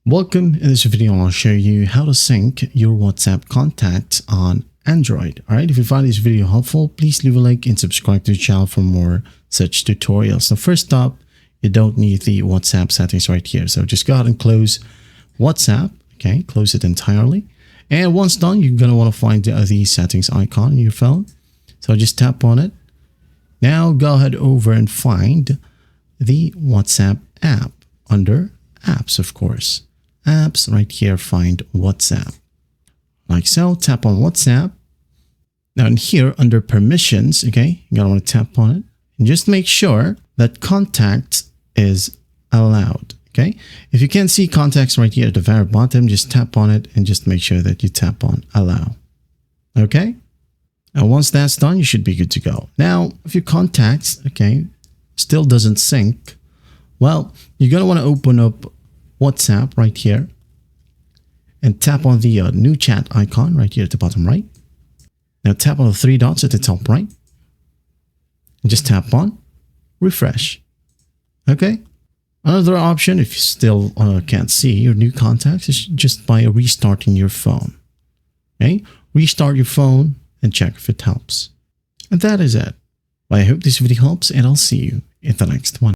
Welcome. In this video, I'll show you how to sync your WhatsApp contacts on Android. All right. If you find this video helpful, please leave a like and subscribe to the channel for more such tutorials. So first up, you don't need the WhatsApp settings right here. So just go ahead and close WhatsApp. Okay. Close it entirely. And once done, you're going to want to find the settings icon in your phone. So just tap on it. Now go ahead over and find the WhatsApp app under apps, of course. Apps right here, find WhatsApp. Like so, tap on WhatsApp. Now in here under permissions, okay, you're gonna want to tap on it and just make sure that contacts is allowed. Okay, if you can't see contacts right here at the very bottom, just tap on it and just make sure that you tap on allow. Okay, and once that's done, you should be good to go. Now, if your contacts, okay, still doesn't sync, well, you're gonna want to open up WhatsApp right here and tap on the new chat icon right here at the bottom right. Now tap on the three dots at the top right and just tap on refresh. Okay. Another option, if you still can't see your new contacts, is just by restarting your phone. Okay. Restart your phone and check if it helps. And that is it. I hope this video helps, and I'll see you in the next one.